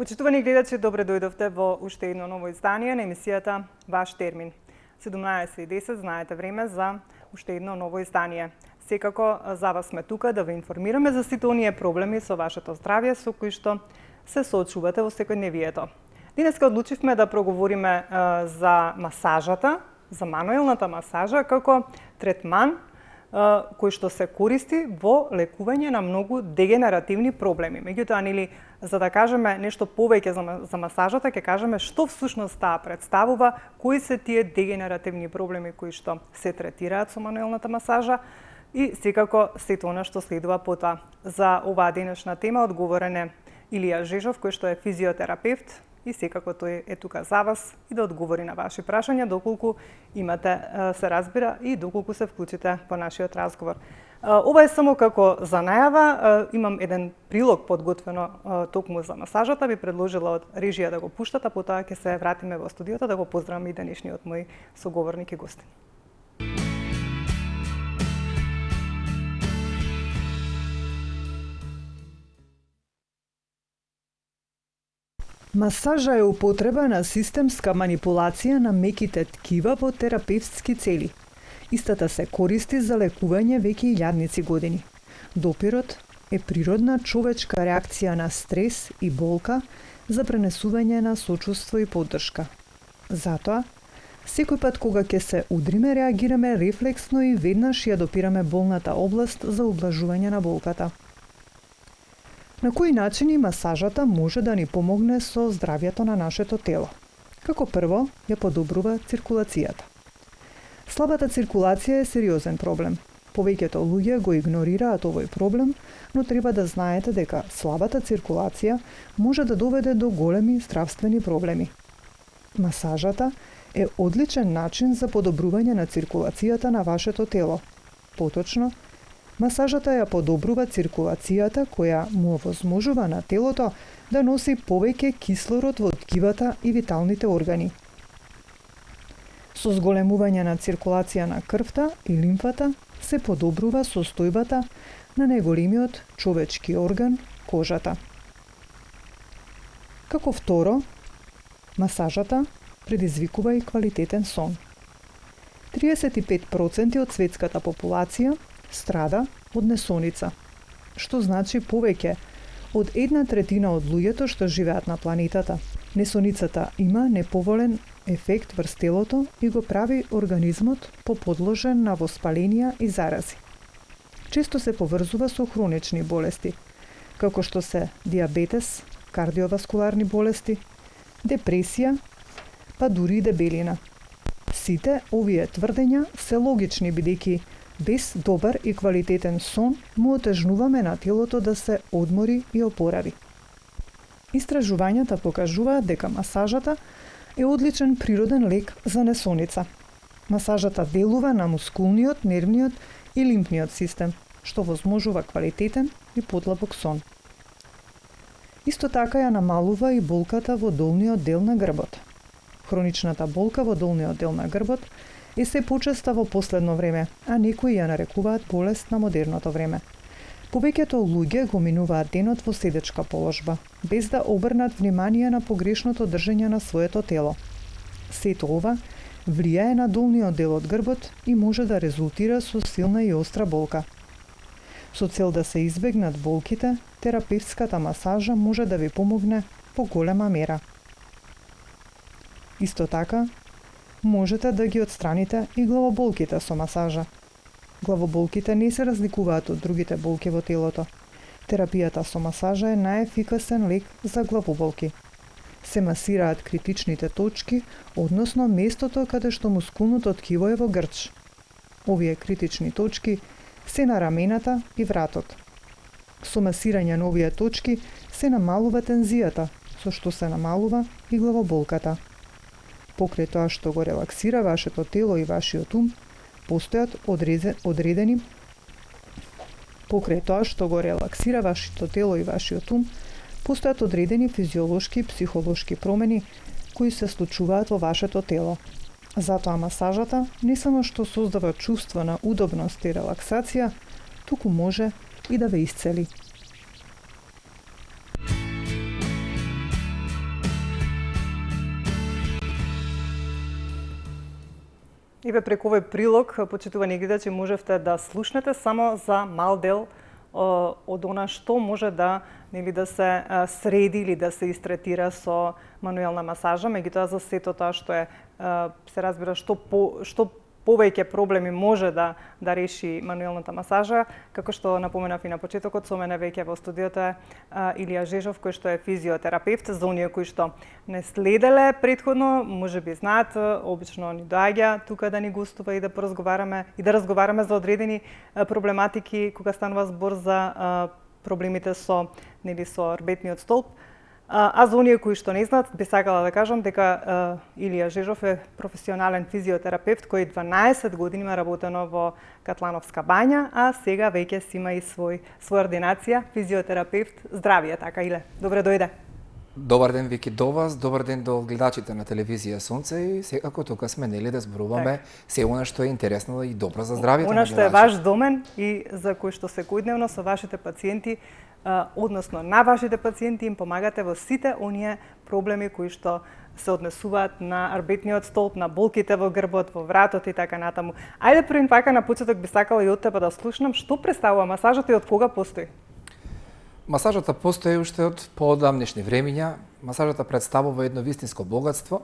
Почитувани гледачи, добре дојдовте во уште едно ново издание на емисијата Ваш термин. 17:10 знаете време за уште едно ново издание. Секако за вас сме тука да ве информираме за сите оние проблеми со вашето здравје со кои што се соочувате во секојдневието. Денеска одлучивме да проговориме за масажата, за мануелната масажа како третман кој што се користи во лекување на многу дегенеративни проблеми. Меѓутоа, нели, за да кажеме нешто повеќе за масажата, ќе кажеме што всушност таа представува, кои се тие дегенеративни проблеми кои што се третираат со мануелната масажа и секако сето она што следува потоа. За оваа денешна тема одговорен е Илија Жежов, кој што е физиотерапевт, и секако тој е тука за вас и да одговори на ваши прашања доколку имате, се разбира, и доколку се вклучите во нашиот разговор. Ова е само како за најава, имам еден прилог подготвено токму за масажата, би предложила од режија да го пуштат, а потоа ќе се вратиме во студиото да го поздравам и денешниот мој соговорник и гостин. Масажа е употреба на системска манипулација на меките ткива во терапевтски цели. Истата се користи за лекување веќе илјадници години. Допирот е природна човечка реакција на стрес и болка за пренесување на сочувство и поддршка. Затоа, секој пат кога ќе се удриме, реагираме рефлексно и веднаш ја допираме болната област за ублажување на болката. На кои начини масажата може да ни помогне со здравјето на нашето тело? Како прво, ја подобрува циркулацијата. Слабата циркулација е сериозен проблем. Повеќето луѓе го игнорираат овој проблем, но треба да знаете дека слабата циркулација може да доведе до големи здравствени проблеми. Масажата е одличен начин за подобрување на циркулацијата на вашето тело. Поточно, масажата ја подобрува циркулацијата која му овозможува на телото да носи повеќе кислород во ткивата и виталните органи. Со зголемување на циркулација на крвта и лимфата се подобрува состојбата на најголемиот човечки орган, кожата. Како второ, масажата предизвикува и квалитетен сон. 35% од светската популација страда од несоница, што значи повеќе од 1/3 од луѓето што живеат на планетата. Несоницата има неповолен ефект врз телото и го прави организмот поподложен на воспаленија и зарази. Често се поврзува со хронични болести, како што се диабетес, кардиоваскуларни болести, депресија, па дури и дебелина. Сите овие тврдења се логични бидејќи без добар и квалитетен сон му отежнуваме на телото да се одмори и опорави. Истражувањата покажуваат дека масажата е одличен природен лек за несоница. Масажата делува на мускулниот, нервниот и лимфниот систем, што возможува квалитетен и подлабок сон. Исто така ја намалува и болката во долниот дел на грбот. Хроничната болка во долниот дел на грбот е се почеста во последно време, а некои ја нарекуваат болест на модерното време. Повеќето луѓе го минуваат денот во седечка положба, без да обрнат внимание на погрешното држење на своето тело. Сето ова влијае на долниот дел од грбот и може да резултира со силна и остра болка. Со цел да се избегнат болките, терапевтската масажа може да ви помогне по голема мера. Исто така, можете да ги отстраните и главоболките со масажа. Главоболките не се разликуваат од другите болки во телото. Терапијата со масажа е најефикасен лек за главоболки. Се масираат критичните точки, односно местото каде што мускулното ткиво е во грч. Овие критични точки се на рамената и вратот. Со масирање на овие точки се намалува тензијата, со што се намалува и главоболката. Покрај тоа што го релаксира вашето тело и вашиот ум, постојат одредени физиолошки и психолошки промени кои се случуваат во вашето тело. Затоа масажата не само што создава чувство на удобност и релаксација, туку може и да ве исцели. Еве преку овој прилог, почитувани гледачи, можевте да слушнете само за мал дел од она што може да да се среди или да се истретира со мануелна масажа, меѓутоа за сето тоа што се разбира што повеќе проблеми може да реши мануелната масажа, како што напоменав и на почетокот, со мене веќе во студиото е Илија Жежов, кој што е физиотерапевт. За оние кои што не следеле претходно, можеби знаат, обично ни доаѓа тука да ни гостува и да поразговараме и да разговараме за одредени проблематики кога станува збор за проблемите со рбетниот столб. А за оние кои што не знаат, би сакала да кажам дека Илија Жежов е професионален физиотерапевт кој 12 години има работено во Катлановска бања, а сега веќе си има и своја ординација физиотерапевт. Здравје, така Иле. Добре дојде. Добар ден Вики до вас, добар ден до гледачите на телевизија Сонце и секако тука сме да зборуваме се она што е интересно и добро за здравјето на гледачите. Она што е ваш домен и за кој што секојдневно со вашите пациенти, односно на вашите пациенти им помагате во сите оние проблеми кои што се однесуваат на рбетниот столб, на болките во грбот, во вратот и така натаму. Ајде првин пака на почеток би сакала и од тебе да слушнам што представува масажот и од кога постои. Масажата постои уште од поодамнешни времиња. Масажата представува едно вистинско богатство,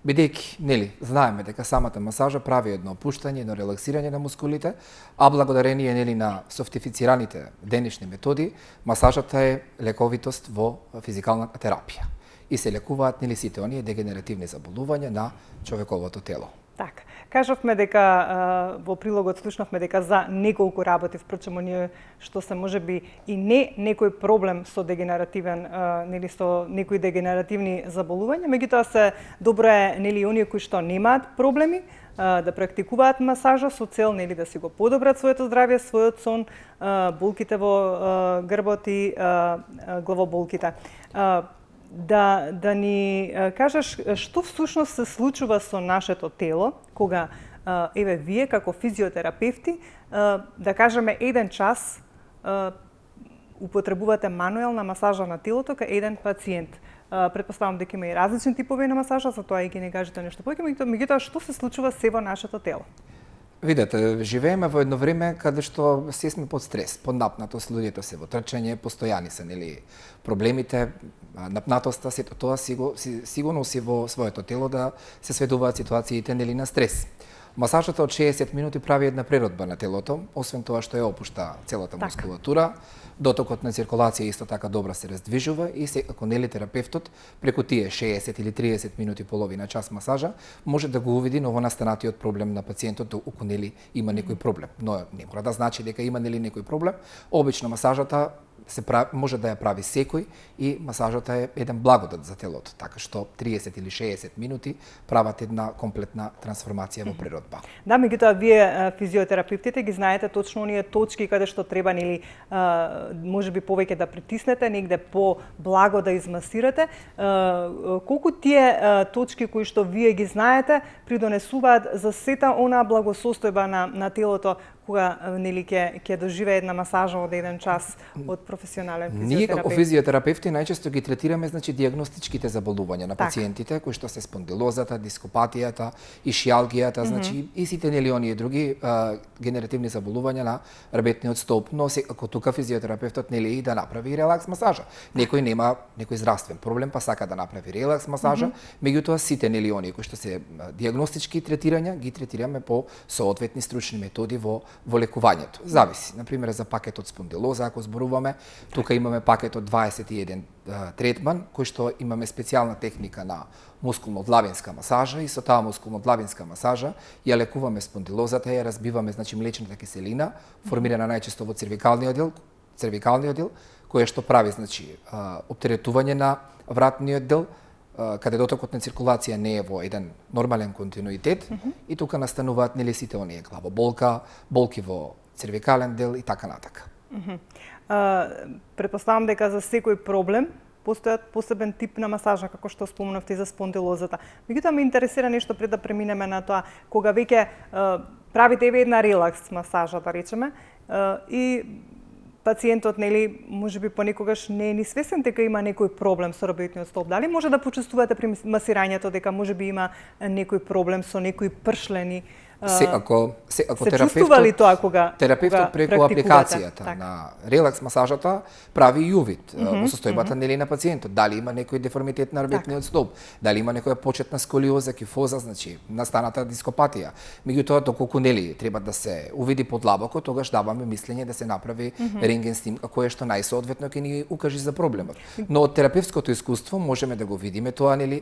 бидејќи, знаеме дека самата масажа прави едно опуштање, едно релаксирање на мускулите, а благодарение, на софтифицираните денешни методи, масажата е лековитост во физикалната терапија. И се лекуваат, сите оние дегенеративни заболувања на човековото тело. Така. Кажавме дека во прилогот слушнавме дека за неколку работи, впрочем оние што се можеби и не некој проблем со дегенеративен, со некои дегенеративни заболувања, меѓутоа се добро е оние кои што немаат проблеми да практикуваат масажа со цел да си го подобрат своето здравје, својот сон, болките во грбот и главоболките. Да ни кажеш што всушност се случува со нашето тело кога вие како физиотерапевти да кажеме еден час употребувате мануелна масажа на телото кај еден пациент. Претпоставам дека има и различни типови на масажа, за тоа и ги не кажете нешто повеќе, меѓутоа што се случува се во нашето тело? Видете, живееме во едно време каде што се сме под стрес, под напнатост, луѓето се во трчање, постојани се, проблемите, напнатоста, сето тоа сигурно си во своето тело да се сведуваат ситуациите на стрес. Масажата од 60 минути прави една преродба на телото, освен тоа што ја опушта целата мускулатура, дотокот на циркулација исто така добро се раздвижува и секако терапевтот преку тие 60 или 30 минути, половина час масажа може да го увиди новонастанатиот проблем на пациентот доколку има некој проблем. Но не мора да значи дека има некој проблем. Обично масажата може да ја прави секој и масажата е еден благодат за телото, така што 30 или 60 минути прават една комплетна трансформација во природба. Да, меѓутоа вие физиотерапевтите ги знаете точно оние точки каде што треба можеби повеќе да притиснете, негде по-благо да измасирате. Колку тие точки кои што вие ги знаете придонесуваат за сета онаа благосостојба на телото кога ќе доживее една масажа од еден час од професионален физиотерапевт? Ние како физиотерапевти најчесто ги третираме диагностичките заболувања на пациентите кои што се спондилозата, дископатијата, ишијалгијата, и сите оние други генеративни заболувања на рбетниот столб, но секако тука физиотерапевтот и да направи релакс масажа. Некој нема некој здравствен проблем, па сака да направи релакс масажа, меѓутоа сите оние кои што се диагностички третирања ги третираме по соодветни стручни методи во лекувањето. Зависи, например, за пакетот спондилоза, ако зборуваме, тука имаме пакетот 21 третман, кој што имаме специјална техника на мускулно-длавинска масажа и со таа мускулно-длавинска масажа ја лекуваме спондилозата, ја разбиваме, млечната киселина, формирана најчесто во цервикалниот дел, која што прави, оптеретување на вратниот дел, каде дотокот на циркулација не е во еден нормален континуитет и тука настануваат сите оние главоболка, болки во цервикален дел и така натака. Претпоставам дека за секој проблем постојат посебен тип на масажа, како што спомнавте за спондилозата. Меѓутоа ме интересира нешто пред да преминеме на тоа, кога веќе правите една релакс масажа, да речеме, и пациентот, можеби понекогаш не е ни свесен дека има некој проблем со рбетниот столб. Дали може да почувствувате при масирањето дека можеби има некој проблем со некои пршлени ако се чувствува ли тоа кога терапевтот преку апликацијата на релакс масажата прави и увид во состојбата нели на пациентот, дали има некој деформитет на арбитниот столб, дали има некоја почетна сколиоза, кифоза, значи настаната дископатија. Меѓутоа доколку нели треба да се увиди подлабоко, тогаш даваме мислење да се направи рентген снимка која што најсоодветно ќе ни укаже за проблемот. Но од терапевтското искуство можеме да го видиме тоа нели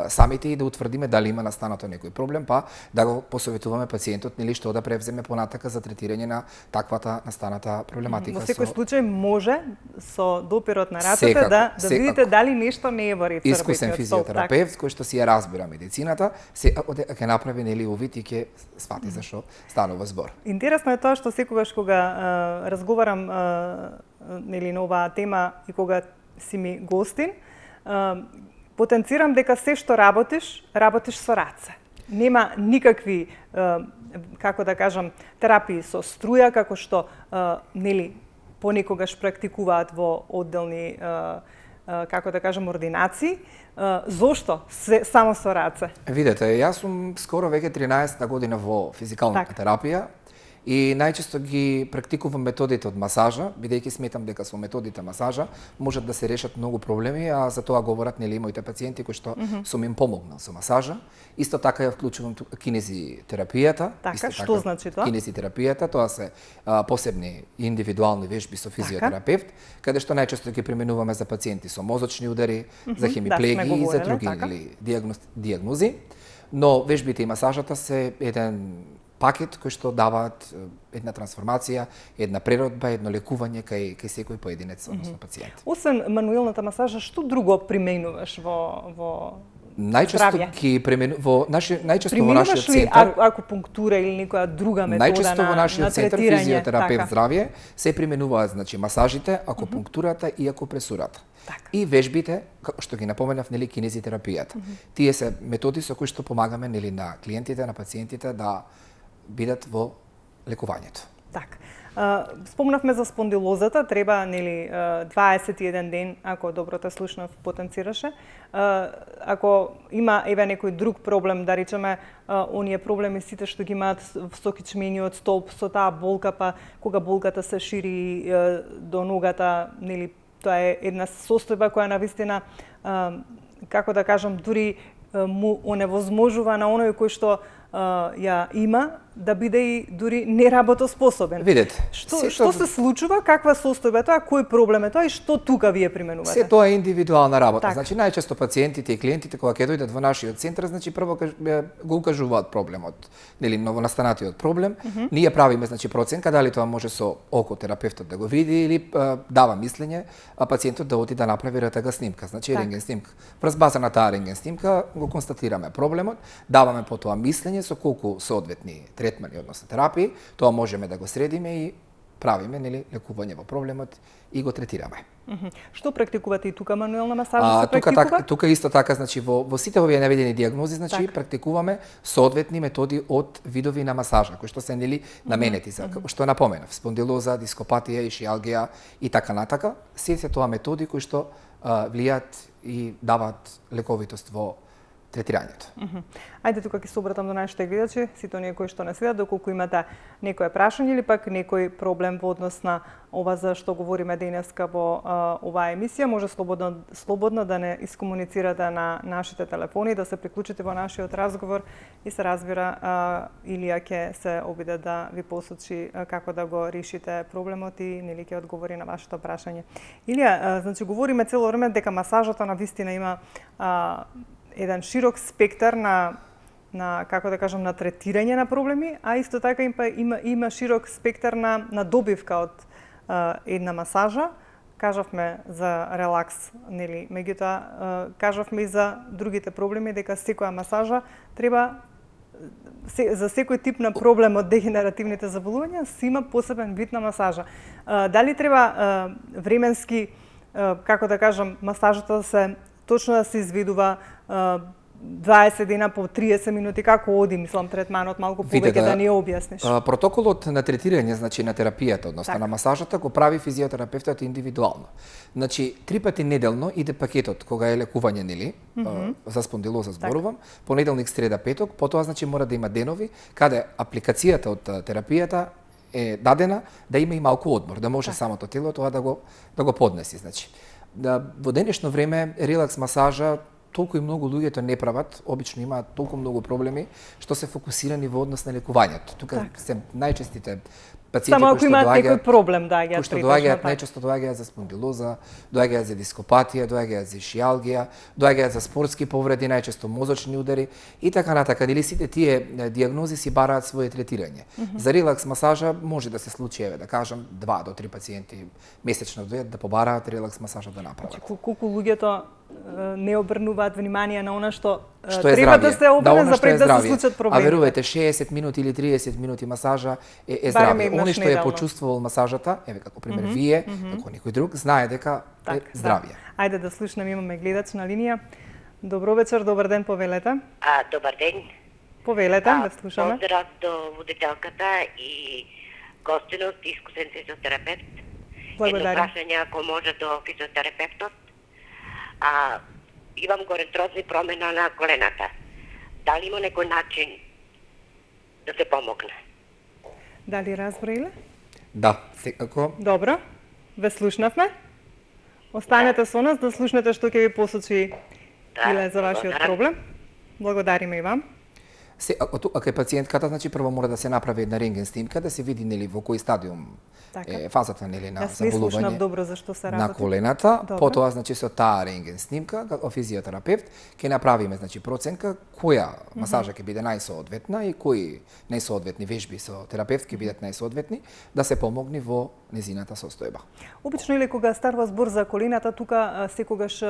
самите и да утврдиме дали има настанато некој проблем, па да го посоветуваме пациентот нели што да превземе понатака за третирање на таквата настаната проблематика. Во секој случај може со допирот на рацете да видите дали нешто не е во ред. Искусен физиотерапевт кој што си ја разбира медицината, ќе направи нели увид и ќе свати за што станува збор. Интересно е тоа што секогаш кога разговарам нели на оваа тема и кога си ми гостин, потенцирам дека се што работиш со раце. Нема никакви, како да кажам, терапии со струја, како што нели понекогаш практикуваат во одделни, како да кажам, ординации. Зошто само со раце? Видете, јас сум скоро веќе 13 година во физикалната терапија и најчесто ги практикувам методите од масажа, бидејќи сметам дека со методите масажа можат да се решат многу проблеми, а за тоа говорат нели моите пациенти кои што сум им помогнал со масажа. Исто така ја вклучувам кинезитерапијата. Така, што значи тоа? Кинезитерапијата, тоа се посебни индивидуални вежби со физиотерапевт, каде што најчесто ги применуваме за пациенти со мозочни удари, за хемиплегии и за други диагнози. Но вежбите и масажата се еден пакет кој што даваат една трансформација, една преродба, едно лекување кај секој поединец, односно пациент. Освен мануелната масажа, што друго применуваш во најчесто ги во нашиот центар. Акупунктура или некоја друга метода најчесто во нашиот центар физиотерапевт здравје се применуваат значи масажите, акупунктурата и акупресурата. И вежбите, што ги напоменав, нели кинезитерапијата. Тие се методи со кои што помагаме нели на клиентите, на пациентите да бидат во лекувањето. Така. Спомнавме за спондилозата, треба нели 21 ден, ако добро те слушнав, потенцираше. Ако има некој друг проблем, да речеме, оние проблеми сите што ги имаат со кичмениот столб, со таа болка, па кога болката се шири до ногата, нели тоа е една состојба која навистина, како да кажам, дури му оневозможува на оној кој што ја има да биде и дури неработоспособен. Видете, што се случува, каква состојба е тоа, кој проблем е тоа и што тука вие применувате? Се тоа е индивидуална работа. Значи најчесто пациентите и клиентите кога ќе дојдат во нашиот центар, значи прво го укажуваат проблемот, нели новонастанатиот проблем. Ние правиме значи проценка дали тоа може со око терапевтот да го види или дава мислење, а пациентот да оди да направи РТГ снимка, значи рентген снимка. Врз база на таа рентген снимка го констатираме проблемот, даваме потоа мислење со колку соодветни третмани, односно терапии, тоа можеме да го средиме и правиме нели лекување во проблемот и го третираме. Што практикувате и тука мануелна масажа се практикува? Тука исто така, значи во сите овие наведени диагнози, значи практикуваме соодветни методи од видови на масажа кои што се нели наменети за што напоменав, спондилоза, дископатија, ишијалгија и така натака. Се тоа методи кои што влијаат и даваат лековитост во третирањето. Ајде тука ќе се обратам до нашите гледачи, сите оние кои што не следат, доколку имате некое прашање или пак некој проблем во однос на ова за што говориме денеска во оваа емисија, може слободно да не искомуницирате на нашите телефони, да се приклучите во нашиот разговор и се разбира Илија ќе се обиде да ви посочи како да го решите проблемот и нели ќе одговори на вашето прашање. Илија, значи говориме цело време дека масажата навистина има еден широк спектар на како да кажам на третирање на проблеми, а исто така има широк спектар на добивка од една масажа. Кажавме за релакс, нели, меѓутоа кажавме и за другите проблеми дека секоја масажа треба за секој тип на проблем од дегенеративните заболувања се има посебен вид на масажа. Дали треба временски, како да кажам, масажата да се точно да се изведува 20 дена по 30 минути, како оди, мислам, третманот, малку повеќе да ни објасниш. Протоколот на третирање, значи на терапијата, односно на масажата, го прави физиотерапевтот индивидуално. Значи, 3 пати неделно иде пакетот кога е лекување, нели, за спондилоза зборувам, понеделник, среда, петок, потоа значи мора да има денови каде апликацијата од терапијата е дадена да има и малку одмор, да може самото тело тоа да го поднеси, значи. Во денешно време релакс масажа толку и многу луѓето не прават, обично имаат толку многу проблеми што се фокусирани во однос на лекувањето. Тука се најчестите пациенти кои што имаат некој проблем доаѓаат, кои што доаѓаат најчесто доаѓаат за спондилоза, доаѓаат за дископатија, доаѓаат за шијалгија, доаѓаат за спортски повреди, најчесто мозочни удари и така натака. Дали сите тие дијагнози си бараат свое третирање. За релакс масажа може да се случи, да кажам, 2 до 3 пациенти месечно дојдат да побараат релакс масажа да направат. Колку луѓето не обрнуваат внимание на она што е треба да се обрне за пред да се случат проблеми. А верувајте, 60 минути или 30 минути масажа е здравје. Оној што е почувствувал масажата, еве како пример вие, како некој друг, знае дека е здравје. Ајде да слушнеме, имаме гледач на линија. Добро вечер, добар ден, повелете. Добар ден. Повелете, да слушаме. Поздрав до водителката и гостинот, искусен физиотерапевт. Благодарам. Едно прашање, ако може, до физиотерапевтот. Имам горентрозни промена на колената. Дали има некој начин да се помогне? Дали разбрале? Да, секако. Добро, ве слушнавме. Останете со нас да слушнете што ќе ви посочи Иле за вашиот проблем. Благодариме и вам. Ако е пациентката, значи прво мора да се направи една рентген снимка, да се види нели во кој стадиум е фазата нели на заболување на колената. Потоа значи со таа рентген снимка како физиотерапевт ќе направиме значи проценка која масажа ќе биде најсоодветна и кои најсоодветни вежби со терапевт ќе бидат најсоодветни да се помогне во незината состојба. Обично или кога станува збор за колената, тука секогаш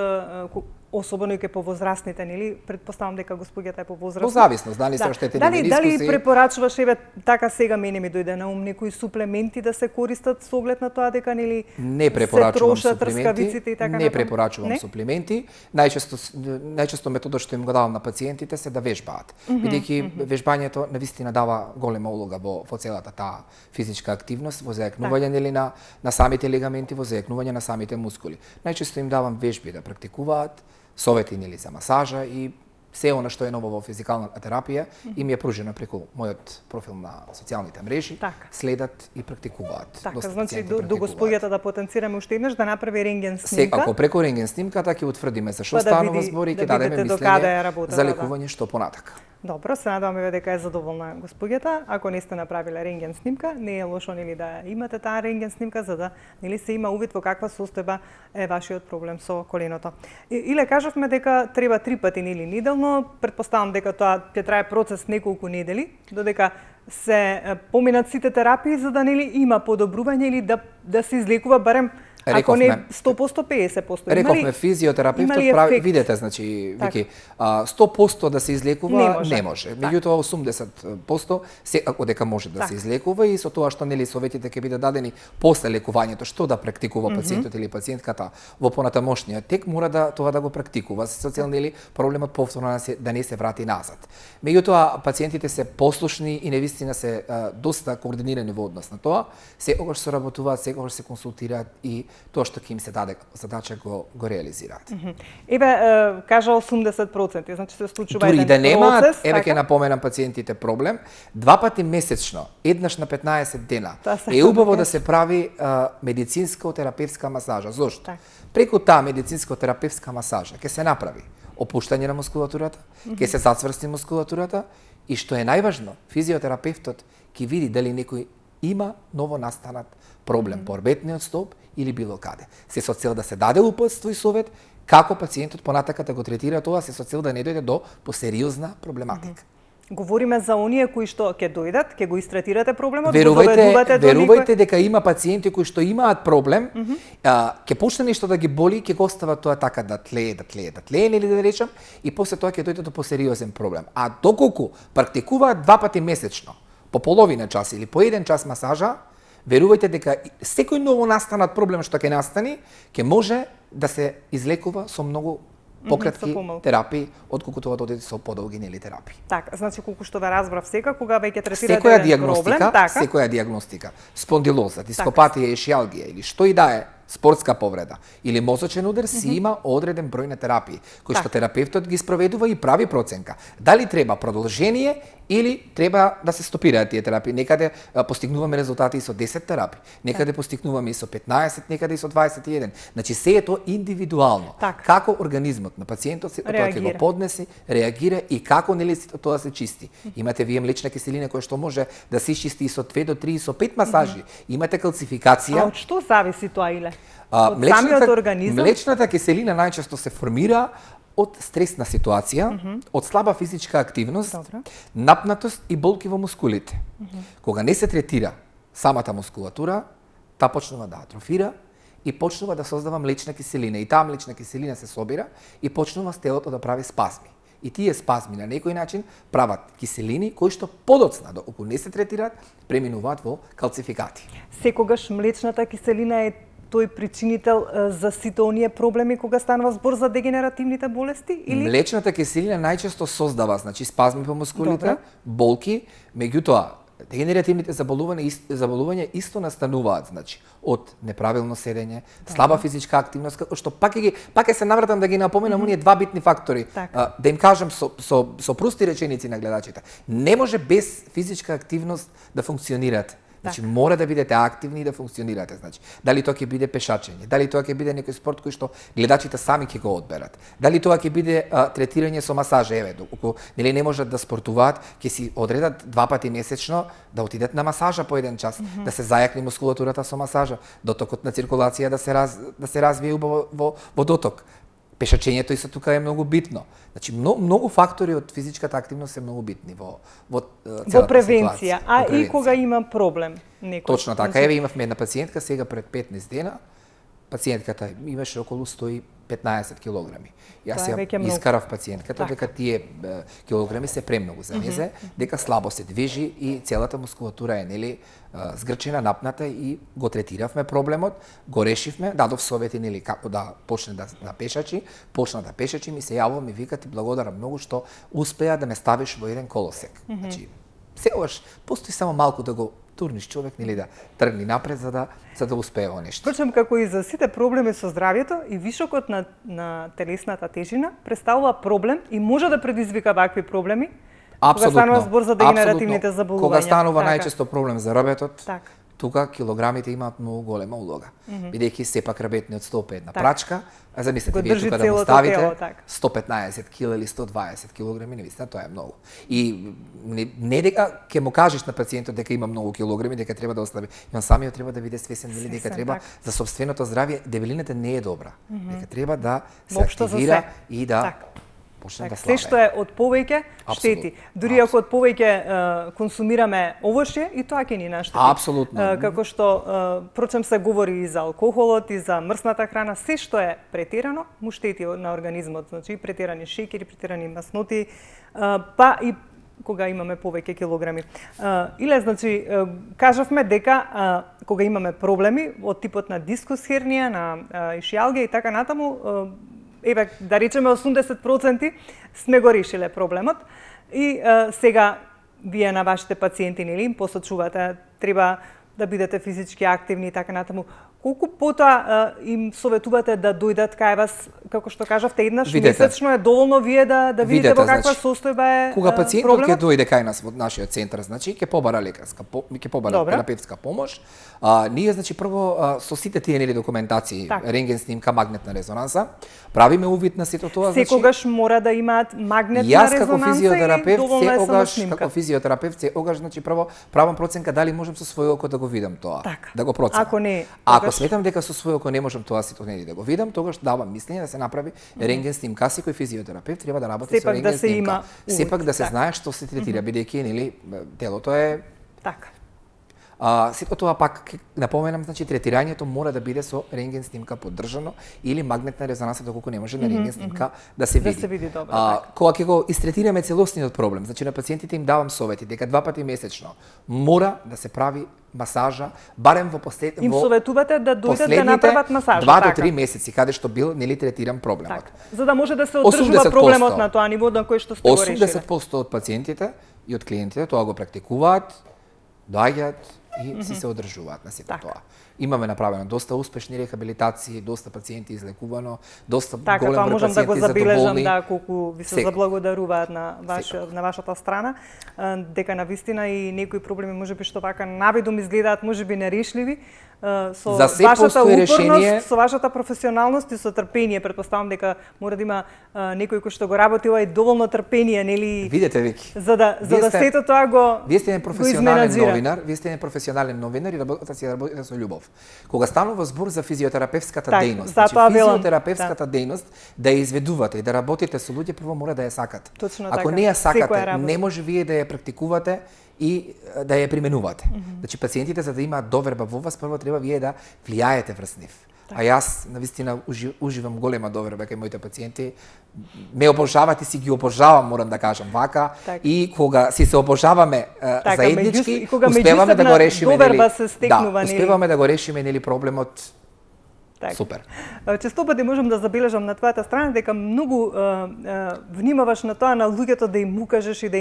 особено и ке повозрастните, нели? Предпоставам дека госпоѓата е повозрастна. Во зависност, дали се оштетени менискуси. Дали препорачуваш, еве, така сега мене ми дојде на ум, некои суплементи да се користат со оглед на тоа дека нели не препорачувам суплементи и така не препорачувам суплементи. Најчесто методот што им го давам на пациентите се да вежбаат. Бидејќи вежбањето навистина дава голема улога во целата таа физичка активност, во зајакнување нели на самите легаменти, во зајакнување на самите мускули. Најчесто им давам вежби да практикуваат, совети нели за масажа и се она што е ново во физикалната терапија им е пружено преку мојот профил на социјалните мрежи, следат и практикуваат. Така, значи до госпоѓата да потенцираме уште еднаш да направи рентген снимка. Ако преку рентген снимката ќе утврдиме за што станува збор и ќе дадеме мислење за лекување што понатака. Добро, се надеваме дека е задоволна госпоѓата. Ако не сте направиле рентген снимка, не е лошо нели да имате таа рентген снимка за да нели се има увид во каква состојба е вашиот проблем со коленото. Иле кажавме дека треба 3 пати нели неделно, предпоставам дека тоа ќе трае процес неколку недели, додека се поминат сите терапии за да нели има подобрување или да се излекува барем ако не 100%, 50%. Рековме, физиотерапевтот прави, видете, значи, Вики, 100% да се излекува не може. Меѓутоа 80% секако дека може да се излекува и со тоа што нели советите ќе бидат дадени после лекувањето, што да практикува пациентот или пациентката во понатамошниот тек, мора да тоа да го практикува со цел нели проблемот повторно да не се врати назад. Меѓутоа пациентите се послушни и навистина се доста координирани во однос на тоа, секогаш соработуваат, секогаш се консултираат и тоа што ќе им се даде задача го реализираат. Еве кажа 80%, значи се случува еден процес. Дури да немаат, еве ќе напоменам пациентите проблем, 2 пати месечно, еднаш на 15 дена, е убаво да се прави медицинско-терапевтска масажа. Зошто? Преку таа медицинско-терапевтска масажа ќе се направи опуштање на мускулатурата, ќе се зацврсти мускулатурата и што е најважно, физиотерапевтот ќе види дали некој има ново настанат проблем по орбетниот столб или било каде. Се со цел да се даде упатство и совет како пациентот понатака да го третира тоа, се со цел да не дојде до посериозна проблематика. Говориме за оние кои што ќе дојдат, ќе го истретирате проблемот, верувајте дека има пациенти кои што имаат проблем, ќе почне нешто да ги боли, ќе го остават тоа така да тлее, нели да речам, и после тоа ќе дојде до посериозен проблем. А доколку практикуваат 2 пати месечно, по половина час или по 1 час масажа, верувајте дека секој ново настанат проблем што ќе настани, ќе може да се излекува со многу пократки со помалку. терапии, отколкуту да одите со подолги терапии. Така, значи колку што ве разбрав сега, кога веќе третирате Секоја еден диагностика, проблем, така, секоја диагностика, спондилоза, дископатија, ишијалгија или што и да е, спортска повреда или мозочен удар си има одреден број на терапии, кои што терапевтот ги спроведува и прави проценка. Дали треба продолжение или треба да се стопираат тие терапии. Некаде постигнуваме резултати и со 10 терапии, некаде постигнуваме и со 15, некаде и со 21. Значи се е тоа индивидуално. Како организмот на пациентот се тоа ќе го поднесе, реагира и како нели тоа се чисти. Имате вие млечна киселина која што може да се чисти и со 2 до 3 и со 5 масажи. Имате калцификација. А од што зависи тоа иле? Од самиот организам? Млечната киселина најчесто се формира од стресна ситуација, од слаба физичка активност, напнатост и болки во мускулите. Кога не се третира самата мускулатура, таа почнува да атрофира и почнува да создава млечна киселина. И таа млечна киселина се собира и почнува телото да прави спазми. И тие спазми на некој начин прават киселини кои што подоцна, доколку не се третираат, преминуваат во калцификати. Секогаш млечната киселина е тој причинител за сите оние проблеми кога станува збор за дегенеративните болести или млечната киселина најчесто создава, значи спазми по мускулите, болки, меѓутоа дегенеративните заболувања исто настануваат, значи од неправилно седење, слаба физичка активност, како што пак ќе се навратам да ги напоменам оние два битни фактори, да им кажам со прости реченици на гледачите. Не може без физичка активност да функционирате. Значи мора да бидете активни и да функционирате, значи. Дали тоа ќе биде пешачење, дали тоа ќе биде некој спорт кој што гледачите сами ќе го одберат. Дали тоа ќе биде третирање со масажа, еве, доколку нели не можат да спортуваат, ќе си одредат 2 пати месечно да отидат на масажа по 1 час, да се зајакне мускулатурата со масажа, дотокот на циркулација да се развие убаво во доток. Пешачењето исто тука е многу битно. Значи многу фактори од физичката активност се многу битни во целата превенција, ситуација. И кога има проблем некој. Точно така, еве имавме една пациентка сега пред 15 дена. Пациентката имаше околу 115 килограми. Јас ја искарав пациентката дека тие килограми се премногу за незе, дека слабо се движи и целата мускулатура е нели згрчена, напната и го третиравме проблемот, го решивме, дадов совети нели како да почне да пешачи, почна да пешачи, ми се јавува, ми вика ти благодарам многу што успеа да ме ставиш во еден колосек. Значи секогаш постои само малку да го турниш човек нели да тргни напред за да успее во нешто. Впрочем, како и за сите проблеми со здравјето, и вишокот на телесната тежина представува проблем и може да предизвика вакви проблеми. Кога станува збор за дегенеративните заболувања. Кога станува најчесто проблем за рабетот, тука килограмите имаат многу голема улога. Бидејќи сепак рабетниот столб е една прачка, а замислете вие тука да му ставите 115 кг или 120 кг, невистина тоа е многу. И не дека ќе му кажеш на пациентот дека има многу килограми, дека треба да ослаби, и он самиот треба да биде свесен дека треба за сопственото здравје, дебелината не е добра. Дека треба да се активира и да почне да слабе. Се што е од повеќе штети. Дури ако од повеќе консумираме овошје, и тоа ќе ни наштети. Апсолутно. Како што прочем се говори и за алкохолот и за мрсната храна, се што е претерано му штети на организмот, значи претерани шеќери, претерани масноти, па и кога имаме повеќе килограми. Иле, значи, кажавме дека кога имаме проблеми од типот на дискус хернија, на ишијалгија и така натаму, еве, да речеме 80% сме го решиле проблемот и сега вие на вашите пациенти нели им посочувате треба да бидете физички активни и така натаму. Колку потоа им советувате да дојдат кај вас, како што кажавте, еднаш месечно е доволно вие да видите во каква состојба е проблемот? Кога пациентот ќе дојде кај нас во нашиот центар, значи ќе побара лекарска, ќе побара терапевтска помош. Ние значи прво со сите тие нели документации, рентген снимка, магнетна резонанса, правиме увид на сето тоа, значи секогаш мора да имаат магнетна резонанса и доволно е само снимка. Како физиотерапевт секогаш значи прво правам проценка дали можам со свој око да го видам тоа, да го проценам. Ако не, сметам дека со свој око не можам тоа сето нели да го видам, тогаш давам мислење да се направи рентген снимка. Секој физиотерапевт треба да работи со рентген снимка. Сепак да се знае што се третира, бидејќи нели телото е така. Сето тоа пак ќе напоменам, значи третирањето мора да биде со рентген снимка поддржано или магнетна резонанса доколку не може на рентген снимка да се види. Да се види добро. Кога ќе го истретираме целосниот проблем, значи на пациентите им давам совети дека 2 пати месечно мора да се прави масажа, барем во Им советувате да дојдат да направат масажа, 2 до 3 месеци каде што бил нели третиран проблемот. За да може да се одржува проблемот на тоа ниво на кој што сте го решиле. 80% од пациентите и од клиентите тоа го практикуваат, доаѓаат и се одржуваат на сето тоа. Имаме направено доста успешни рехабилитации, доста пациенти излекувано, доста голем број пациенти задоволни. Така, тоа можам да го забележам, колку ви се заблагодаруваат на вашата страна, дека навистина и некои проблеми можеби што вака навидом изгледаат можеби нерешливи, со вашата упорност, со вашата професионалност и со трпение, претпоставам дека мора да има некој кој што го работила и доволно трпение, нели? Видете, Вики. За да сето тоа го Вие сте професионален новинар, вие сте професионален новинар и работите со љубов. Кога станува збор за физиотерапевската дејност, значи физиотерапевската дејност да ја изведувате и да работите со луѓе, прво мора да ја сакате. Ако не ја сакате, не може вие да ја практикувате и да ја применувате. Значи пациентите за да имаат доверба во вас, прво треба вие да влијаете врз нив. А јас навистина уживам голема доверба кај моите пациенти. Ме обожават и си ги обожавам, морам да кажам вака. И кога си се обожаваме заеднички, успеваме да го решиме, успеваме да го решиме нели проблемот. Супер. Често пати можам да забележам на твојата страна дека многу внимаваш на тоа на луѓето да им укажеш и да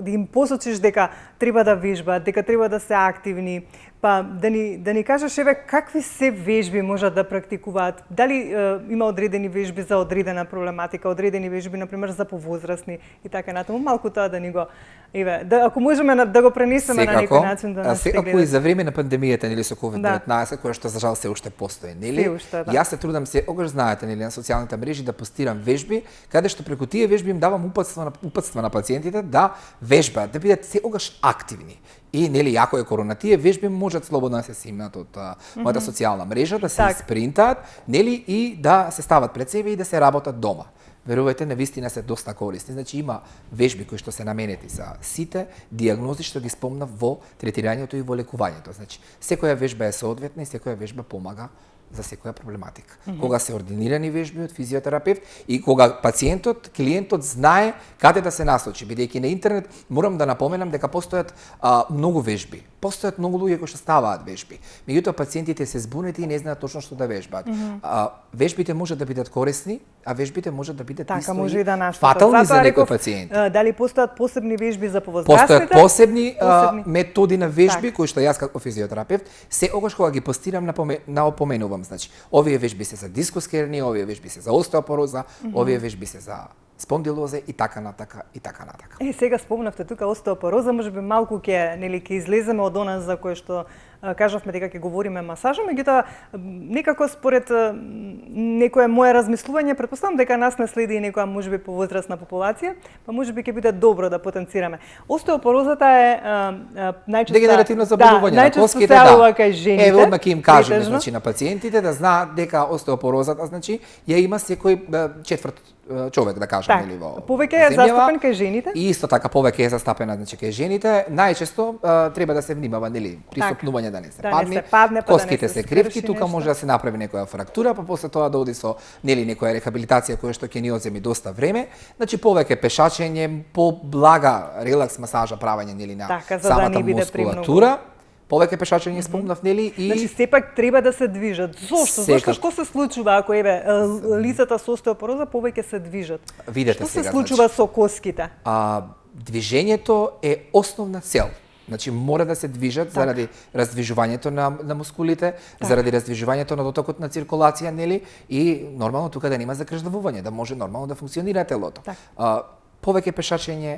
им посочиш дека треба да вежбаат, дека треба да се активни, па да ни кажеш еве какви се вежби можат да практикуваат. Дали има одредени вежби за одредена проблематика, одредени вежби на пример за повозрасни и така натаму, малку тоа да ни го ако можеме да го пренесеме на некој начин да нас секако и за време на пандемијата нели со COVID-19 која што за жал се уште постои, нели? Јас се трудам секогаш знаете нели на социјалните мрежи да постирам вежби каде што преку тие вежби им давам упатства на пациентите да вежбаат, да бидат секогаш активни. И нели јако е корона, тие вежби можат слободно да се снимнат од мојата социјална мрежа, да се испринтаат, нели и да се стават пред себе и да се работат дома. Верувајте, навистина се доста корисни. Значи има вежби кои што се наменети за сите дијагнози што ги спомнав во третирањето и во лекувањето. Значи секоја вежба е соодветна и секоја вежба помага за секоја проблематика. Кога се ординирани вежби од физиотерапевт и кога пациентот, клиентот знае каде да се насочи, бидејќи на интернет морам да напоменам дека постојат многу вежби. Постојат многу луѓе кои што ставаат вежби. Меѓутоа пациентите се збунети и не знаат точно што да вежбаат. Вежбите може да бидат корисни, а вежбите може да бидат така, може и да фатални за некој пациент. Дали постојат посебни вежби за повозрастните? Постојат посебни методи на вежби кои што јас како физиотерапевт секогаш кога ги постирам напоменувам. Значи, овие вежби се за дискус хернија, овие вежби се за остеопороза, овие вежби се за спондилозе и така натака и така натака. Сега спомнавте тука остеопороза, можеби малку ќе излеземе од она за кое што кажавме дека ќе говориме масажа, меѓутоа некако според некое мое размислување претпоставам дека нас не следи и некоја можеби повозрасна популација, па можеби ќе биде добро да потенцираме. Остеопорозата е најчесто дегенеративно заболување на коските, Еве одма ќе им кажеме значи на пациентите да знаат дека остеопорозата значи ја има секој четврт човек да кажам нели во повеќе е застапен кај жените. И исто така повеќе е застапена значи кај жените. Најчесто треба да се внимава нели при стопнување да не се падне, коските се кривки, тука може да се направи некоја фрактура, па после тоа да оди со нели некоја рехабилитација која што ќе ни одземи доста време. Значи повеќе пешачење, поблага релакс масажа правење нели на самата мускулатура. Повеќе пешачење спомнав, нели? И значи сепак треба да се движат. Зошто? Зошто што се случува ако лицата со остеопороза повеќе се движат? Видете што се случува со коските? Движењето е основна цел. Значи мора да се движат заради раздвижувањето на мускулите, заради раздвижувањето на дотокот на циркулација, нели? И нормално тука да нема закрждавување, да може нормално да функционира телото. Повеќе пешачење,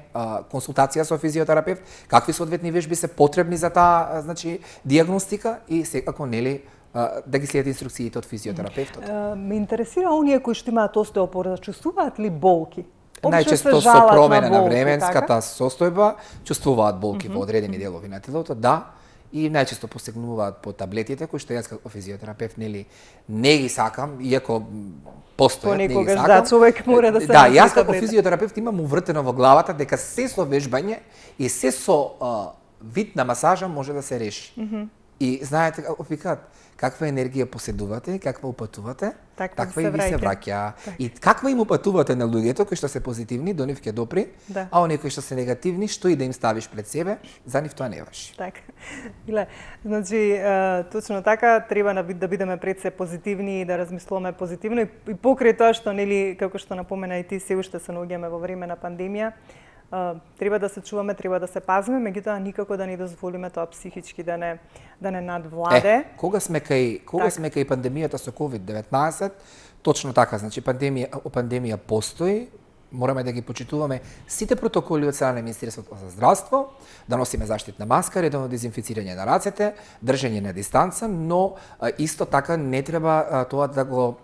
консултација со физиотерапевт, какви соодветни вежби се потребни за таа, значи, дијагностика и секако нели да ги следат инструкциите од физиотерапевтот. Ме интересира оние кои што имаат остеопороза, чувствуваат ли болки? Најчесто со промена на временската состојба чувствуваат болки во одредени делови на телото, да, и најчесто посегнуваат по таблетите кои што јас како физиотерапевт нели не ги сакам, иако постојат, не ги сакам. Да, човек мора да се да, јас како физиотерапевт имам увртено во главата дека се со вежбање и се со вид на масажа може да се реши. И знаете, викаат, каква енергија поседувате, каква упатувате, таква и ви се враќа. И каква им упатувате на луѓето кои што се позитивни, до нив ќе допри, а оние кои што се негативни, што и да им ставиш пред себе, за нив тоа не важи. Така. Иле, значи, точно така, треба да бидеме пред се позитивни и да размислуваме позитивно и покрај тоа што, нели, како што напомена и ти, се уште се наоѓаме во време на пандемија, треба да се чуваме, треба да се пазиме, меѓутоа никако да не дозволиме тоа психички да не надвладе. Кога сме кај пандемијата со COVID-19, точно така, значи пандемија постои, мораме да ги почитуваме сите протоколи од страна на Министерството за здравство, да носиме заштитна маска, редовно дезинфицирање на рацете, држење на дистанца, но исто така не треба тоа да го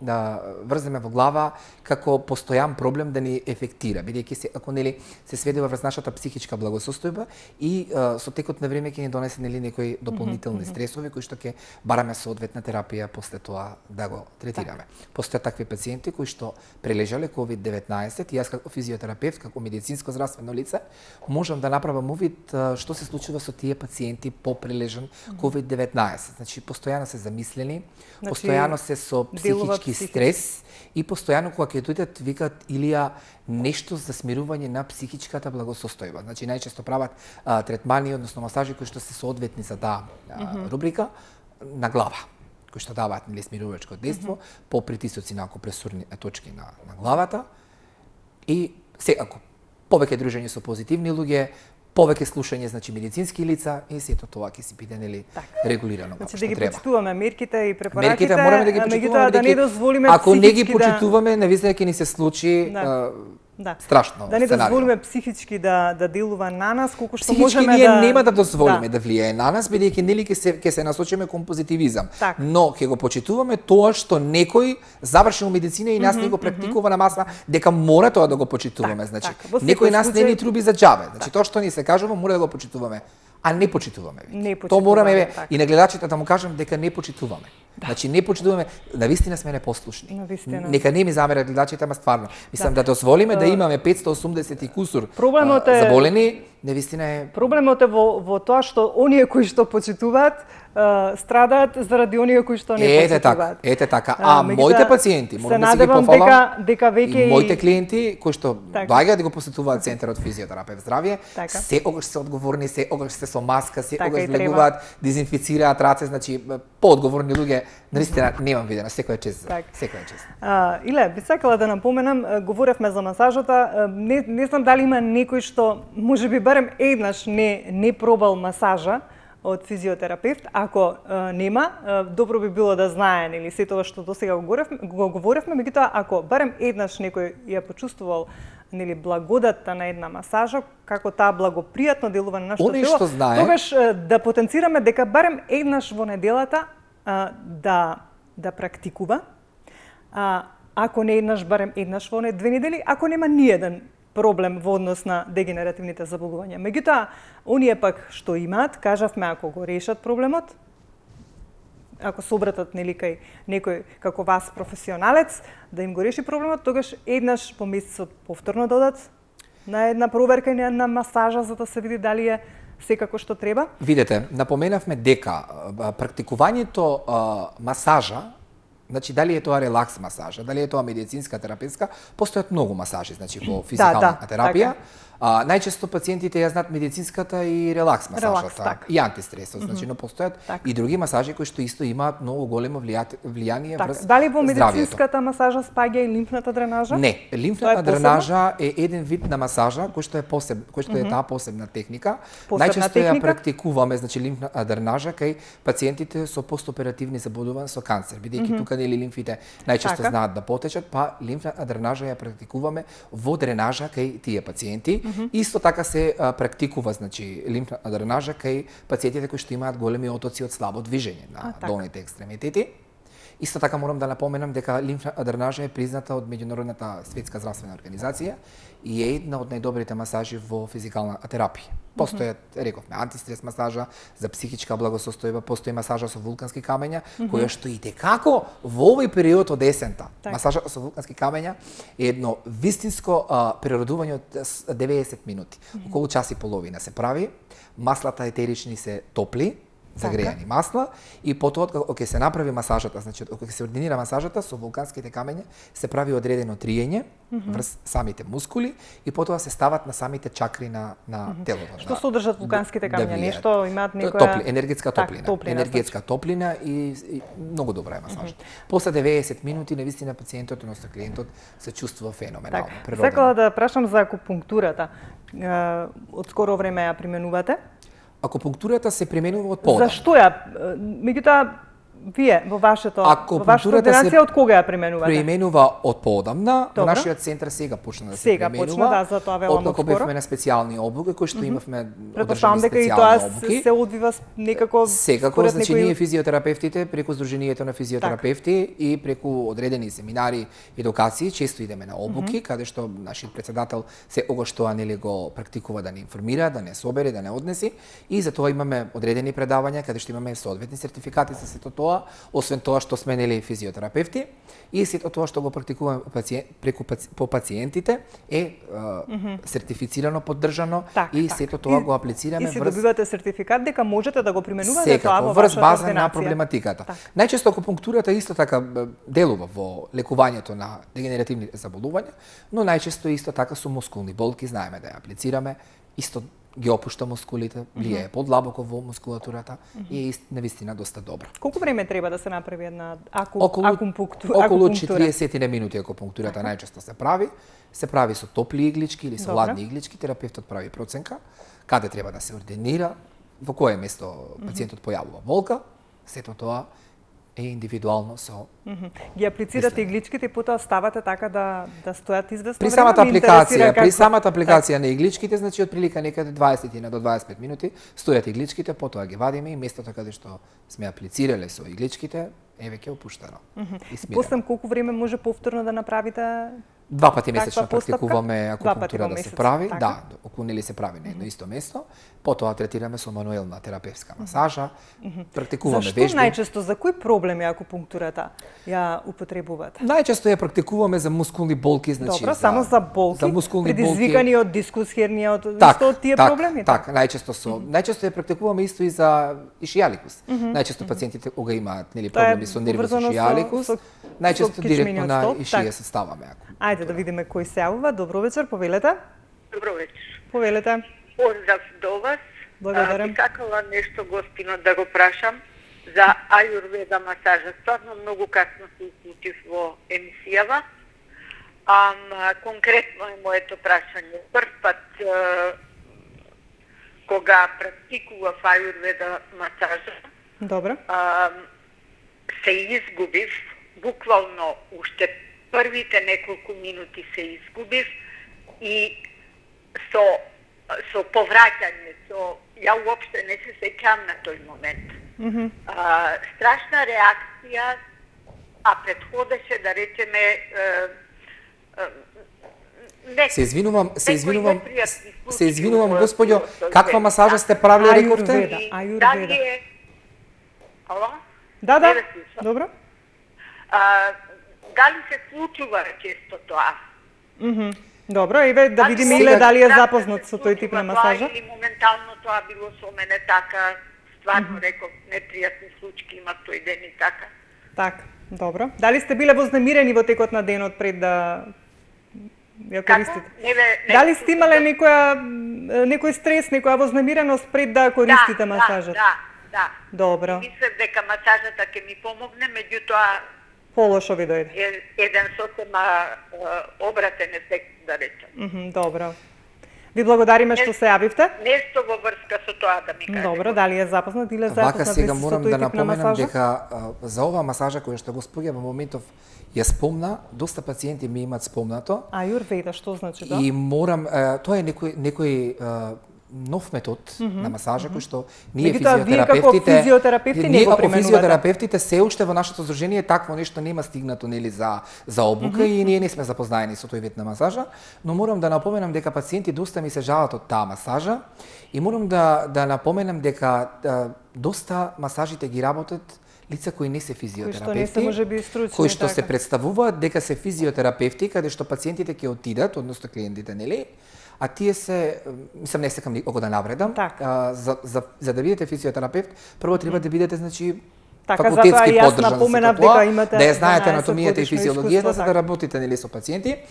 врземе во глава како постојан проблем да ни ефектира, бидејќи ако нели се сведува врз нашата психичка благосостојба и со текот на време ќе ни донесе нели некои дополнителни стресови кои што ќе бараме соодветна терапија после тоа да го третираме. Постојат такви пациенти кои што прележале COVID-19 и јас како физиотерапевт, како медицинско здравствено лице, можам да направам увид што се случува со тие пациенти по прележан COVID-19. Значи, постојано се замислени, постојано се со психички стрес и постојано кога ќе дојдат викат Илија нешто за смирување на психичката благосостојба. Значи, најчесто прават третмани, односно масажи кои што се соодветни за таа рубрика на глава, кои што даваат нели смирувачко дејство по притисоци на акупресурни точки на главата. И секако, повеќе дружење со позитивни луѓе, повеќе слушање, значи медицински лица и сето тоа ќе си биде нели регулирано како што треба. Значи да ги почитуваме мерките и препаратите, мерките мораме да ги почитуваме, да не дозволиме ако не ги почитуваме, навистина ќе ни се случи страшно. Да не дозволиме психички да делува на нас, колку што можеме да... ние нема да дозволиме да влијае на нас, бидејќи нели ќе се насочиме кон позитивизам. Но ќе го почитуваме тоа што некој завршил медицина и нас не го практикува на маса, дека мора тоа да го почитуваме. Значи, некој нас не ни труби за џабе. Значи, тоа што ни се кажува, мора да го почитуваме. А не почитуваме. Тоа мораме и на гледачите да му кажам дека не почитуваме. Значи не почитуваме, навистина сме непослушни. Нека не ми замерат гледачите, ама стварно. Мислам да дозволиме да имаме 580 и кусур заболени, навистина е... Проблемот е во тоа што оние кои што почитуваат страдаат заради оние кои што не почитуваат. Ете така. А моите пациенти, морам да си ги пофалам, и моите клиенти кои што доаѓаат да го посетуваат центарот физиотерапевт здравје, секогаш се одговорни, секогаш се со маска, секогаш влегуваат, дезинфицираат раце, значи поодговорни луѓе, наистина немам видено, секој е чест. Секој е чест. Иле, би сакала да напоменам, говоревме за масажата, не знам дали има некој што можеби барем еднаш не пробал масажа од физиотерапевт. Ако нема, добро би било да знае, нели, се тоа што досега го говоревме, меѓутоа ако барем еднаш некој ја почувствувал нели благодатта на една масажа, како таа благопријатно делува на нашето тело, тогаш да потенцираме дека барем еднаш во неделата да практикува. Ако не еднаш, барем еднаш во 2 недели, ако нема ниеден проблем во однос на дегенеративните заболувања. Меѓутоа, оние пак што имаат, кажавме, ако го решат проблемот, ако се обратат нели кај некој како вас професионалец да им го реши проблемот, тогаш еднаш по месецот повторно додат на една проверка и на една масажа за да се види дали е секако што треба. Видете, напоменавме дека практикувањето масажа, значи дали е тоа релакс масажа, дали е тоа медицинска терапевтска, постојат многу масажи, значи во физикална терапија. Најчесто пациентите ја знаат медицинската и релакс масажата и антистресот, значи но постојат и други масажи кои што исто имаат многу големо влијание врз здравјето. Дали во медицинската масажа спаѓа и лимфната дренажа? Не, лимфната дренажа е еден вид на масажа кој што е таа посебна техника. Најчесто ја практикуваме, значи лимфна дренажа кај пациентите со постоперативни заболувања со канцер, бидејќи тука нели лимфите најчесто знаат да потечат, па лимфна дренажа ја практикуваме во дренажа кај тие пациенти. Исто така се практикува, значи, лимфна дренажа кај пациентите кои што имаат големи отоци од слабо движење на долните екстремитети. Исто така морам да напоменам дека лимфна дренажа е призната од Меѓународната светска здравствена организација и е една од најдобрите масажи во физикална терапија. Постојат, рековме, антистрес масажа за психичка благосостојба, постои масажа со вулкански камења, која што и текако во овој период од есента. Масажа со вулкански камења е едно вистинско природување од 90 минути. Околу час и половина се прави, маслата етерични се топли, загрејани масла и потоа кога ќе се направи масажата, значи кога ќе се ординира масажата со вулканските камења, се прави одредено триење врз самите мускули и потоа се стават на самите чакри на телото. Што содржат вулканските камења? Нешто имаат некоја енергетска топлина, енергетска топлина и многу добра е масажата. После 90 минути навистина пациентот, односно клиентот се чувствува феноменално. Сакала да прашам за акупунктурата. Од скоро време ја применувате? Акупунктурата се применува од подамна. Зашто ја? Меѓутоа, вие во вашата ординација од кога ја применувате? Применува од подамна. Во нашиот центар сега почна да се применува. Сега почна, да, затоа велам откако бевме на специјални обуки кои што имавме одржани специјални обуки. Се одвива некако секако, значи ние физиотерапевтите преку Сдруженијето на физиотерапевти и преку одредени семинари, едукации, често идеме на обуки, каде што нашиот претседател се огоштоа нели го практикува да не информира, да не собере, да не однеси и затоа имаме одредени предавања каде што имаме соодветни сертификати за сето тоа, освен тоа што сме нели физиотерапевти и сето тоа што го практикуваме по пациентите е сертифицирано, поддржано и сето тоа го аплицираме врз... И си добивате сертификат дека можете да го применувате тоа во вашата база на проблематиката. Најчесто акупунктурата исто така делува во лекувањето на дегенеративни заболувања, но најчесто исто така со мускулни болки, знаеме да ја аплицираме, исто ги опушта мускулите, влијае подлабоко во мускулатурата и е навистина доста добра. Колку време треба да се направи една акупунктура? Околу 40 минути акупунктурата најчесто се прави. Се прави со топли иглички или со ладни иглички, терапевтот прави проценка каде треба да се ординира, во кое место пациентот појавува болка, сето тоа е индивидуално со... Ги аплицирате игличките и потоа ставате така да стојат известно време. При самата апликација на игличките, значи од прилика некаде 20 до 25 минути, стојат игличките, потоа ги вадиме и местото каде што сме аплицирале со игличките е веќе опуштено. После колку време може повторно да направите? 2 пати месечно практикуваме акупунктура да се прави, да, околу нели се прави на едно исто место, потоа третираме со мануелна терапевтска масажа, практикуваме вежби. Зашто најчесто за кој проблем е акупунктурата ја употребувате? Најчесто ја практикуваме за мускулни болки, значи добро, само за болки, за мускулни предизвикани од дискус хернија, од тие проблеми? Така, најчесто ја практикуваме исто и за ишијаликус. Најчесто пациентите кога имаат нели проблеми со нервус ишијаликус, најчесто директно на ишија се ставаме. Ајде да видиме кој се јавува. Добро вечер, повелете. Добро вечер. Повелете. Поздрав до вас. Благодарам. Сакала нешто господино да го прашам за ајурведа масажа. Стварно многу касно се уклучив во емисијава. Конкретно е моето прашање. Прв пат кога практикував ајурведа масажа, добро, се изгубив, буквално уште првите неколку минути се изгубив и со повраќање, ја уопште не се сеќам на тој момент. Страшна реакција, а предходеше да речеме Се извинувам, господјо, каква масажа сте правили, рековте? Ајурведа. Ало? Да, добро. Дали се случува често тоа? Добро, еве да видиме Иле дали е запознат со тој тип на масажа. Или моментално тоа било со мене така, стварно реков, непријатни случаи има тој ден и така. Така, добро. Дали сте биле вознемирени во текот на денот пред да ја користите? Дали сте имале некој стрес, некоја вознемиреност пред да користите масажот? Да. Добро. Мислев дека масажата ќе ми помогне, меѓутоа полошо ви дојде. Еден сосема обратен ефект, да речем. Добро. Ви благодариме што се јавивте. Нешто во врска со тоа да ми кажете. Добро, дали е запознат или запознат? Вака сега морам да напоменам дека за оваа масажа која што го споѓа во моментов ја спомна, доста пациенти ми имаат спомнато. Ајурведа, што значи тоа? И морам, тоа е некој нов метод на масажа кој што ние Меѓутоа, вие како физиотерапевти не го применувате. Физиотерапевтите се уште во нашето здружение такво нешто нема стигнато нели за обука и ние не сме запознаени со тој вид на масажа, но морам да напоменам дека пациенти доста ми се жалат од таа масажа и морам да напоменам дека доста масажите ги работат лица кои не се физиотерапевти, кои што се представуваат дека се физиотерапевти, каде што пациентите ќе отидат, односно клиентите, нели? А тие се, мислам, не сакам никого да навредам, за да бидете физиотерапевт, прво треба да бидете, значи, факултетски поддржан за тоа, да ја знаете анатомијата и физиологијата за да работите нели со пациенти.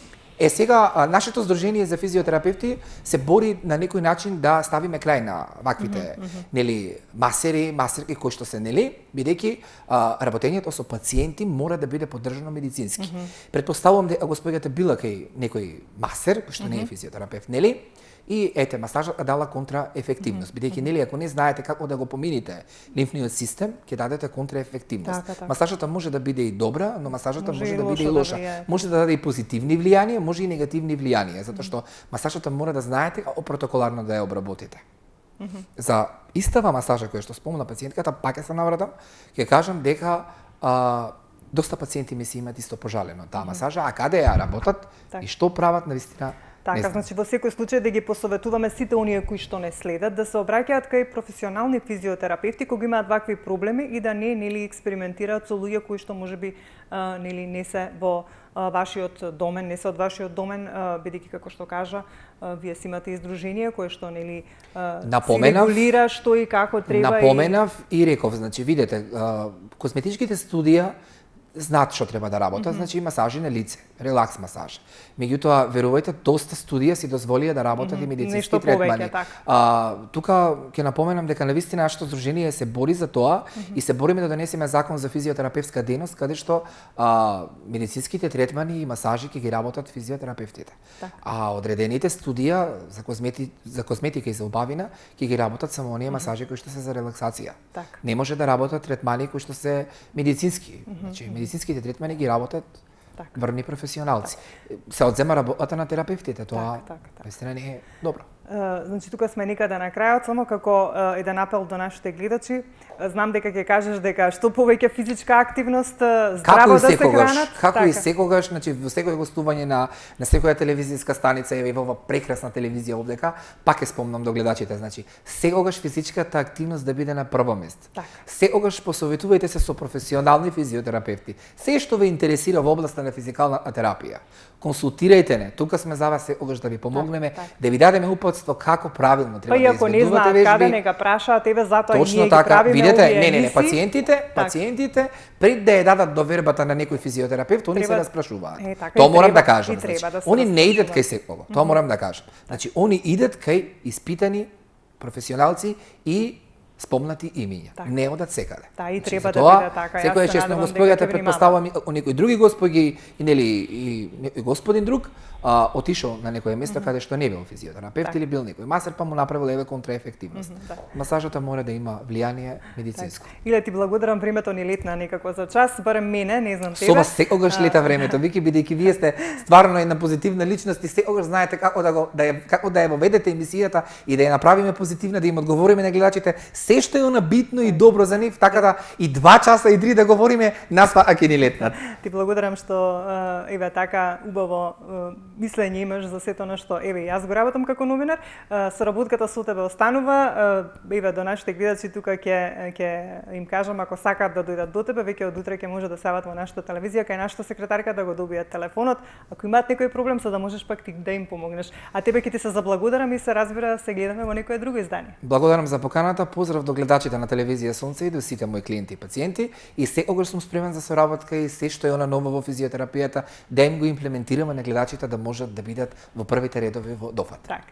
Сега нашето здружение за физиотерапевти се бори на некој начин да ставиме крај на ваквите нели масерки кои што се нели, бидејќи работењето со пациенти мора да биде поддржано медицински. Претпоставувам дека го споѓате била кај некој масер кој што не е физиотерапевт, нели? И ете, масажот дала контраефективност, бидејќи нели ако не знаете како да го помините лимфниот систем, ќе дадете контраефективност. Масажата може да биде и добра, но масажата може да биде и лоша. Може да даде и позитивни влијанија, може и негативни влијанија, затоа што масажата мора да знаете како протоколарно да ја обработите. За истава масажа која што спомна пациентката, пак ќе се навратам, ќе кажам дека доста пациенти ми се имаат исто пожалено таа масажа, а каде ја работат и што прават навистина. Така, значи во секој случај да ги посоветуваме сите оние кои што не следат да се обраќаат кај професионални физиотерапевти кога имаат вакви проблеми и да не нели експериментираат со луѓе кои што можеби нели не се во вашиот домен, не се од вашиот домен, бидејќи како што кажа, вие си имате издружение кое што нели се регулира што и како треба. Напоменав и реков, значи видете, косметичките студија знаат што треба да работат, значи масажи на лице, релакс масаж. Меѓутоа, верувајте, доста студија си дозволија да работат и медицински третмани. Тука ќе напоменам дека навистина нашето здружение се бори за тоа и се бориме да донесеме закон за физиотерапевтска дејност, каде што медицинските третмани и масажи ќе ги работат физиотерапевтите. А одредените студија за косметика и за убавина ќе ги работат само оние масажи кои што се за релаксација. Не може да работат третмани кои што се медицински. Значи, медицинските третмани ги работат врни професионалци. Се одзема работата на терапевтите, тоа наистина не е добро. Значи тука сме никаде на крајот, само како еден апел до нашите гледачи. Знам дека ќе кажеш дека што повеќе физичка активност, здраво да се хранат. Како и секогаш, значи во секој гостување на секоја телевизиска станица и во ова прекрасна телевизија овдека, пак ќе спомнам до гледачите, значи секогаш физичката активност да биде на прво место. Секогаш посоветувајте се со професионални физиотерапевти. Се што ве интересира во областа на физикалната терапија, консултирајте не. Тука сме за вас секогаш да ви помогнеме, да ви дадеме упатство како правилно треба да изведувате вежби. Па и ако не знаат каде, нека прашаат тебе, затоа и ние ги правиме. Видете, не, пациентите пред да ја дадат довербата на некој физиотерапевт, они се распрашуваат. Тоа морам да кажам. Они не идат кај секого. Тоа морам да кажам. Значи, они идат кај испитани професионалци и спомнати имиња, не одат секаде. И треба да биде така. Секој честно го споѓате, претпоставувам некои други господи и нели и господин друг отишол на некое место каде што не бил физиотерапевт или бил некој масер, па му направил еве контраефективност. Масажата мора да има влијание медицинско. Иле ти благодарам, времето ни летна некако за час, барем мене, не знам тебе. Со вас секогаш лета времето, Вики, бидејќи вие сте стварно една позитивна личност и секогаш знаете како да ја воведете емисијата и да ја направиме позитивна, да им одговориме на гледачите се што е она битно и добро за нив, така да и 2 часа и 3 да говориме, нас пак ќе ни летнат. Ти благодарам што еве така убаво мислење имаш за сето нешто. Еве, јас го работам како новинар, соработката со тебе останува. Еве, до нашите гледачи тука ќе им кажам, ако сакаат да дојдат до тебе, веќе од утре ќе може да се јават во нашата телевизија, кај нашата секретарка да го добијат телефонот. Ако имаат некој проблем, за да можеш пак ти да им помогнеш. А тебе ќе ти се заблагодарам и се разбира, се гледаме во некое друго издание. Благодарам за поканата, поздрав до гледачите на телевизија Сонце и до сите мои клиенти и пациенти, и секогаш сум спремен за соработка и се што е она ново во физиотерапијата да им го имплементираме на гледачите да можат да бидат во првите редови во дофат. Така.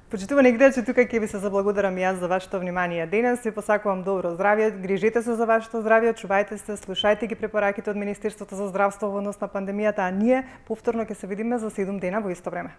Почитувани гледачи, тука ќе ви се заблагодарам јас за вашето внимание денес. Ви посакувам добро здравје, грижете се за вашето здравје, чувајте се, слушајте ги препораките од Министерството за здравство во однос на пандемијата, а ние повторно ќе се видиме за 7 дена во исто време.